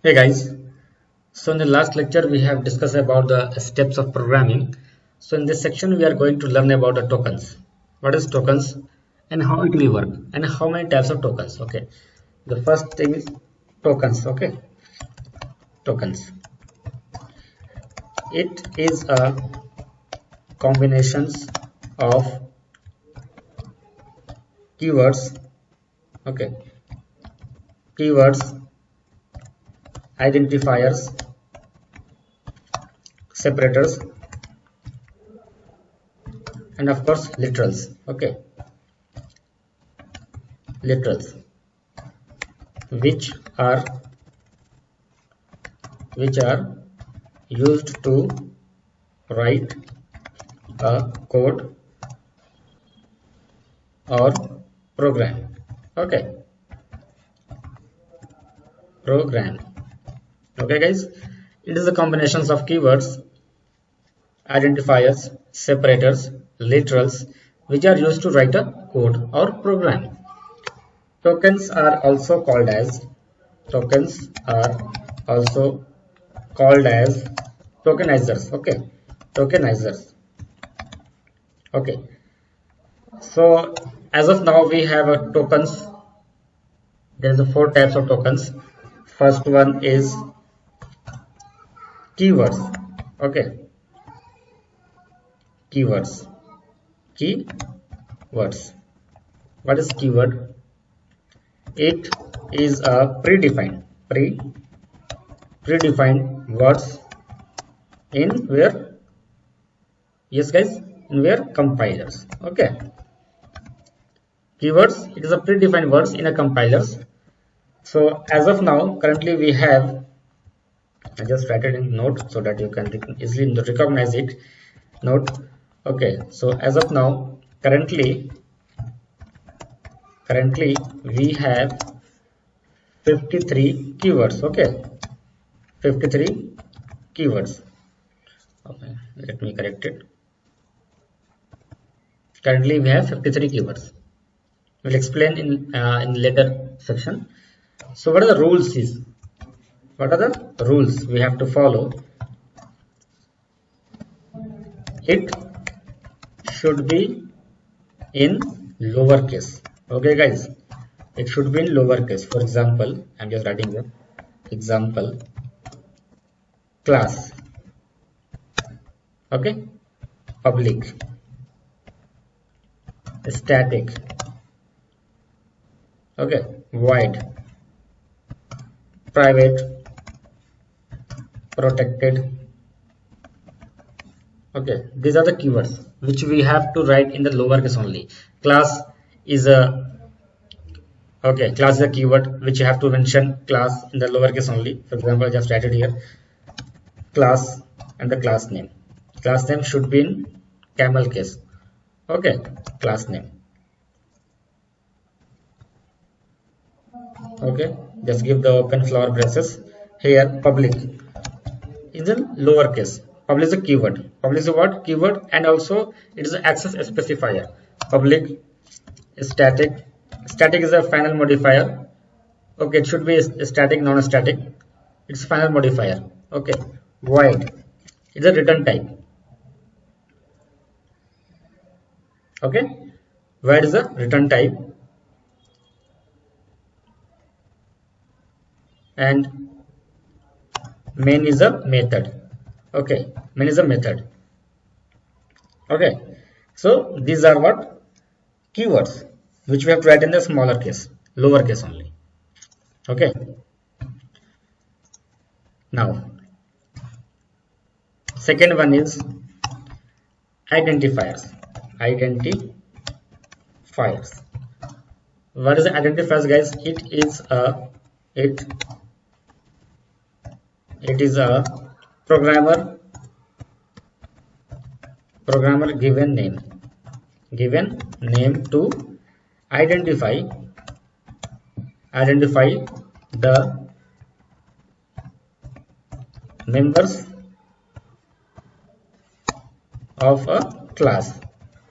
Hey guys, so in the last lecture we have discussed about the steps of programming. So in this section we are going to learn about the tokens. What is tokens and how it will work and how many types of tokens. Okay, the first thing is tokens. Okay, tokens. It is a combinations of keywords. Okay, keywords, identifiers, separators, and of course literals. Okay, literals, which are which are used to write a code or program. Okay, program. Okay guys, it is a combinations of keywords, identifiers, separators, literals, which are used to write a code or program. Tokens are also called as tokens are also called as tokenizers. Okay, tokenizers. Okay, so as of now we have a tokens. There is a four types of tokens. First one is keywords. Okay, keywords, keywords. What is keyword? It is a predefined words in where, yes guys, in where compilers. Okay, keywords, it is a predefined words in a compilers. So as of now currently we have, I just write it in note so that you can easily recognize it. Note. Okay, so as of now currently we have 53 keywords. Okay, 53 keywords. Okay, let me correct it. Currently we have 53 keywords. We'll explain in later section. So what are the rules is, what are the rules we have to follow? It should be in lowercase. Okay guys, it should be in lowercase. For example, I'm just writing here, example, class. Okay, public, static. Okay, void, private, protected. Okay, these are the keywords which we have to write in the lowercase only. Class is a, okay, class is a keyword which you have to mention class in the lowercase only. For example, just write it here, class, and the class name. Class name should be in camel case. Okay, class name. Okay, just give the open flower braces. Here public is in lowercase. Public is a keyword. Public is a what? Keyword, and also it is an access specifier. Public, static. Static is a final modifier. Okay, it should be a static, non-static. It's final modifier. Okay, void. It's a return type. Okay, void is a return type, and main is a method. Okay, main is a method. Okay, so these are what? Keywords which we have to write in the smaller case, lower case only. Okay, now second one is identifiers. Identifiers. What is the identifiers guys? It is a programmer given name to identify the members of a class.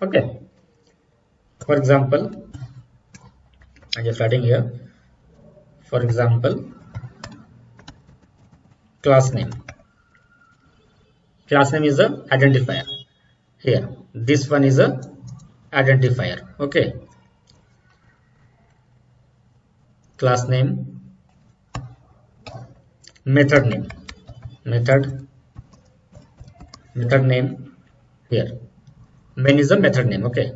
Okay, for example, I'm just writing here, for example, class name. Class name is a identifier. Here this one is a identifier. Okay, class name, method name, method name. Here main is the method name. Okay,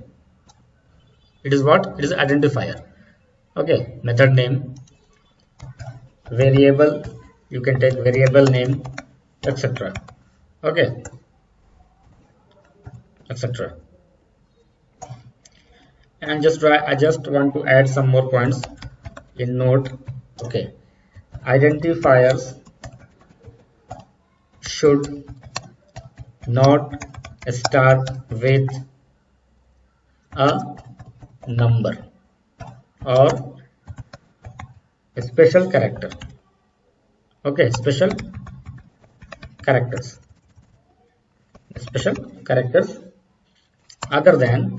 it is what? It is identifier. Okay, method name, variable, you can take variable name, etc. Okay, etc. And I just want to add some more points in note. Okay, identifiers should not start with a number or a special character. Okay, special characters other than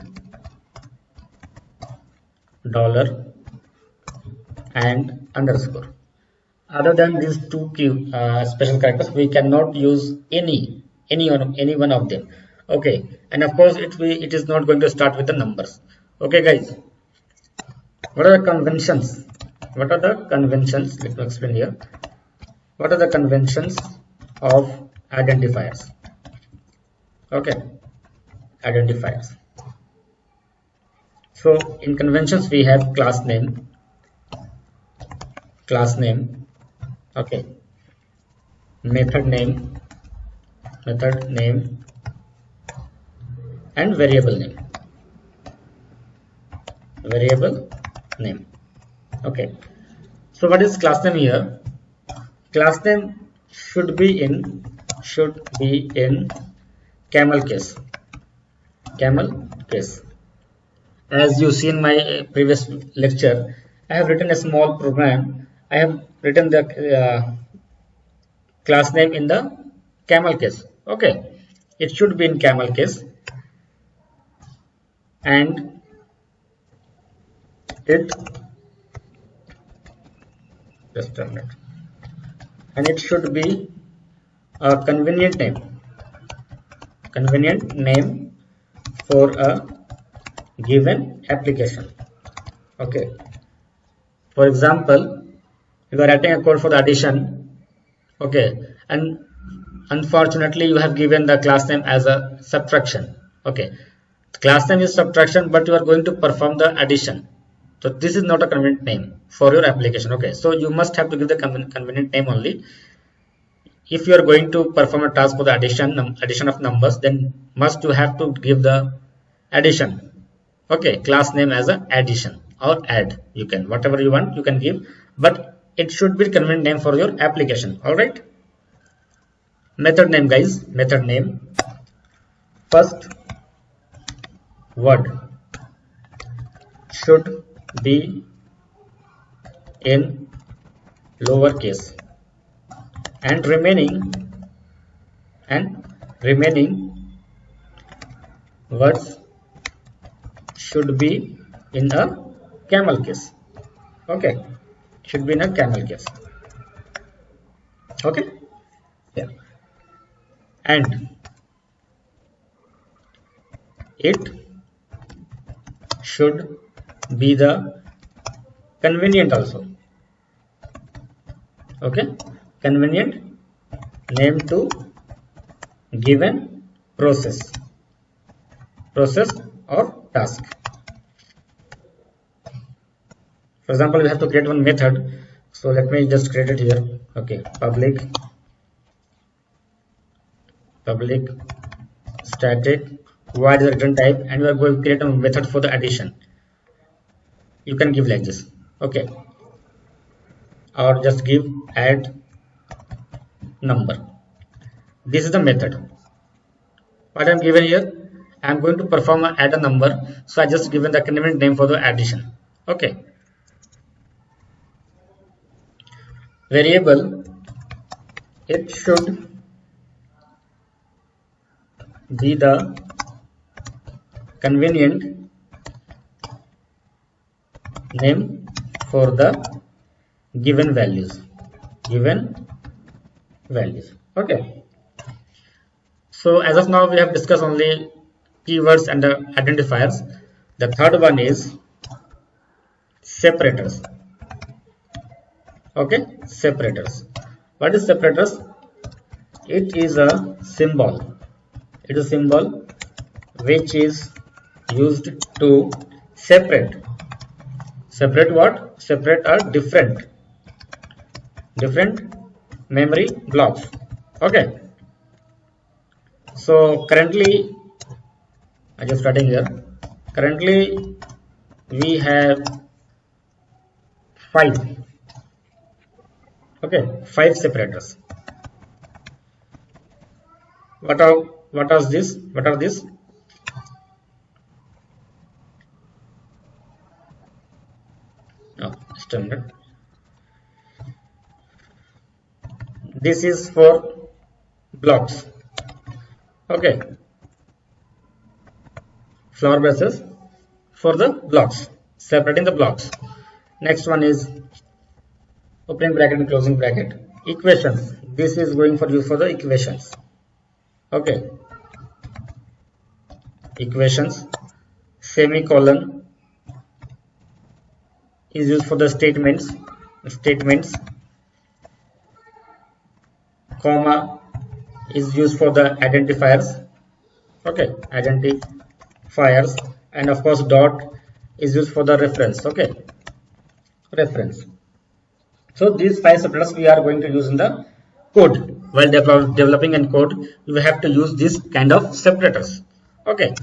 dollar and underscore. Other than these two key special characters, we cannot use any one of them. Okay, and of course it is not going to start with the numbers. Okay guys, what are the conventions? Let me explain here. What are the conventions of identifiers? Okay, identifiers. So in conventions we have class name, okay, method name, and variable name. Okay, so what is class name here? Class name should be in camel case. As you see in my previous lecture, I have written a small program. I have written the class name in the camel case. Okay, it should be in camel case, and it should be a convenient name for a given application. Okay, for example, you are writing a code for the addition. Okay, and unfortunately you have given the class name as a subtraction. Okay, the class name is subtraction, but you are going to perform the addition, so this is not a convenient name for your application. Okay, so you must have to give the convenient name only. If you are going to perform a task for the addition of numbers, then must you have to give the addition. Okay, class name as a addition or add, you can, whatever you want you can give, but it should be convenient name for your application. All right, method name guys, first word should be in lowercase, and remaining words should be in a camel case. Okay, should be in a camel case. Okay, yeah, and it should be the convenient also. Okay, convenient name to given process or task. For example, we have to create one method, so let me just create it here. Okay, public static void is the return type, and we are going to create a method for the addition. You can give like this. Okay, or just give add number. This is the method. What I am given here, I am going to perform add a number, so I just given the convenient name for the addition. Okay, variable, it should be the convenient name for the given values. values. Okay, so as of now we have discussed only keywords and identifiers. The third one is separators. Okay, separators. What is separators? It is a symbol. It is a symbol which is used to separate. Separate what? Separate are different memory blocks. Okay. So currently, I just starting here. Currently, we have 5. Okay, 5 separators. What are this? What are these? No, standard. This is for blocks. Okay, flower bases for the blocks, separating the blocks. Next one is opening bracket and closing bracket. Equations. This is going for use for the equations. Okay, equations. Semicolon is used for the statements. Comma is used for the identifiers. Okay, identifiers, and of course dot is used for the reference. Okay, reference. So these 5 separators we are going to use in the code. While developing and code, you have to use this kind of separators. Okay,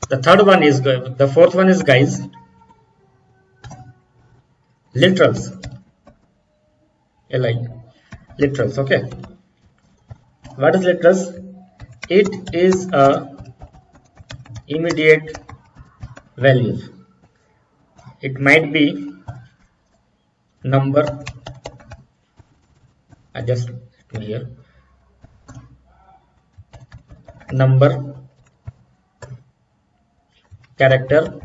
the fourth one is, guys, literals. Li literals. Okay, what is literals? It is a immediate values. It might be number. I just here number, character,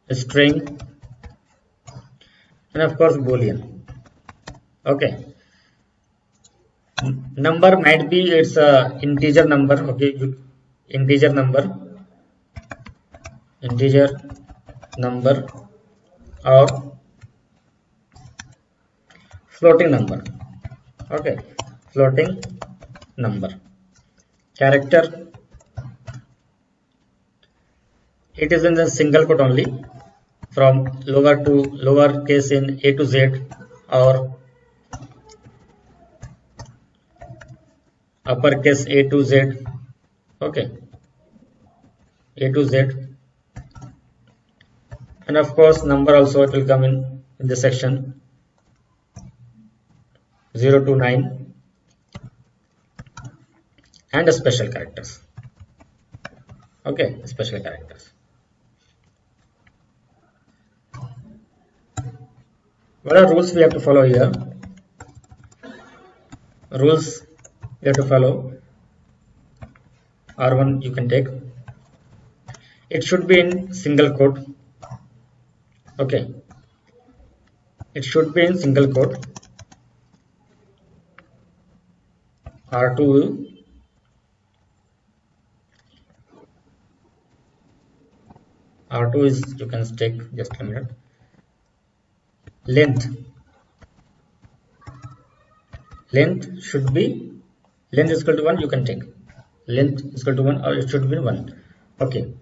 string, and of course boolean. Okay, number might be it's a integer number. Okay, integer number or floating number. Okay, floating number. Character, it is in the single quote only, from lower to lower case in A to Z or uppercase A to Z. Okay, A to Z, and of course number also it will come in the section 0 to 9, and special characters. Okay, special characters. What are rules we have to follow here? Rules we have to follow. R1 you can take. It should be in single quote. Okay, it should be in single quote. R2 is, you can take just a minute. Length should be, length is equal to 1, you can take length is equal to 1, or it should be 1. Okay,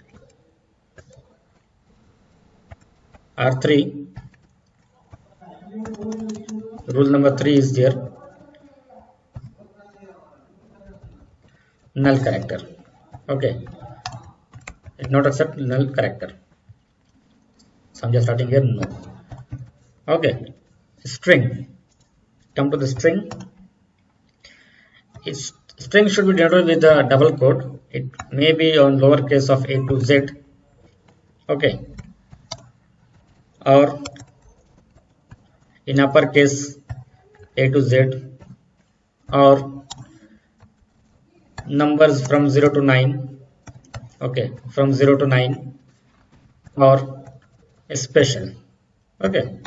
R3, rule number 3 is there. Null character. Okay, it not accept null character. So I'm just starting here. No. Okay, string. Come to the string. String should be denoted with a double quote. It may be on lowercase of A to Z. Okay, or in uppercase A to Z, or numbers from 0 to 9. Okay, from 0 to 9, or special. Okay,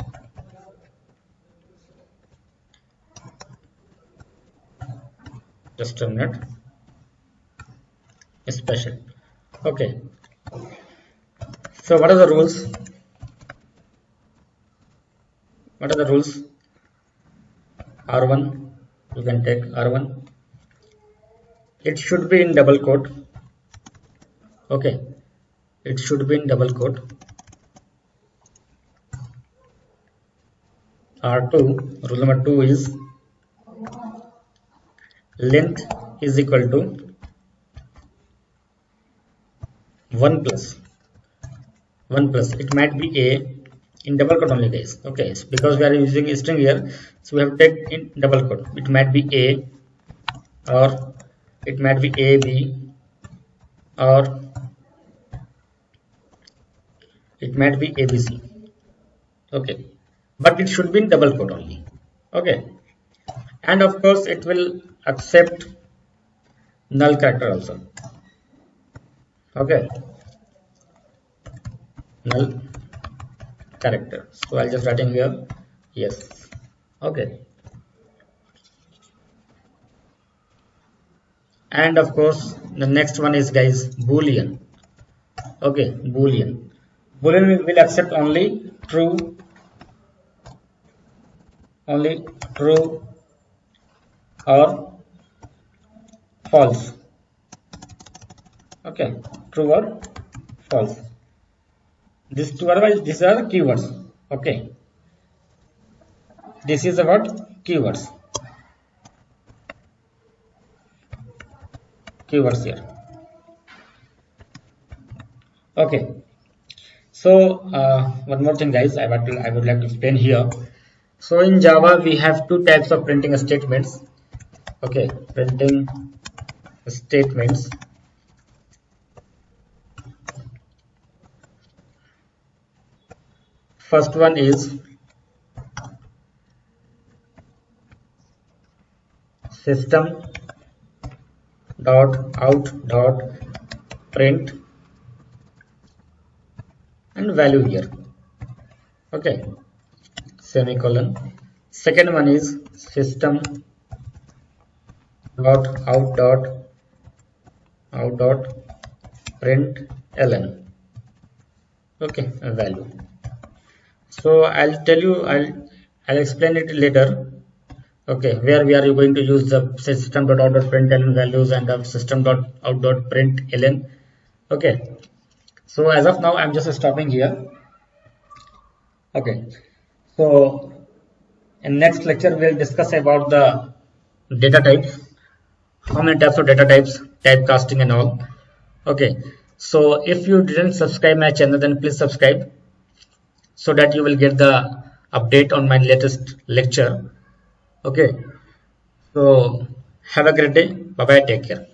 just a minute. Special. Okay, so what are the rules? What are the rules? R1, you can take R1. It should be in double quote. Okay, it should be in double quote. R2, rule number 2 is length is equal to 1 plus. It might be a in double quote only, guys. Okay, because we are using a string here, so we have to take in double quote. It might be a, or it might be ab, or it might be abc. Okay, but it should be in double quote only. Okay, and of course it will accept null character also. Okay, null character. So I'll just write in here yes. Okay, and of course the next one is, guys, boolean. Okay, boolean will accept only true or false. Okay, true or false. These two, otherwise these are the keywords. Okay, this is about keywords here. Okay, so one more thing, guys, I would like to explain here. So in Java we have two types of printing statements. Okay, printing statements. First one is system dot out dot print and value here. Okay, semicolon. Second one is system dot out dot print ln. Okay, value. So I'll tell you, I'll explain it later. Okay, where we are going to use the system dot out dot print ln values and the system dot out dot print ln. Okay, so as of now I'm just stopping here. Okay, so in next lecture we'll discuss about the data types, how many types of data types, typecasting and all. Okay, so if you didn't subscribe my channel, then please subscribe so that you will get the update on my latest lecture. Okay, so have a great day. Bye bye, take care.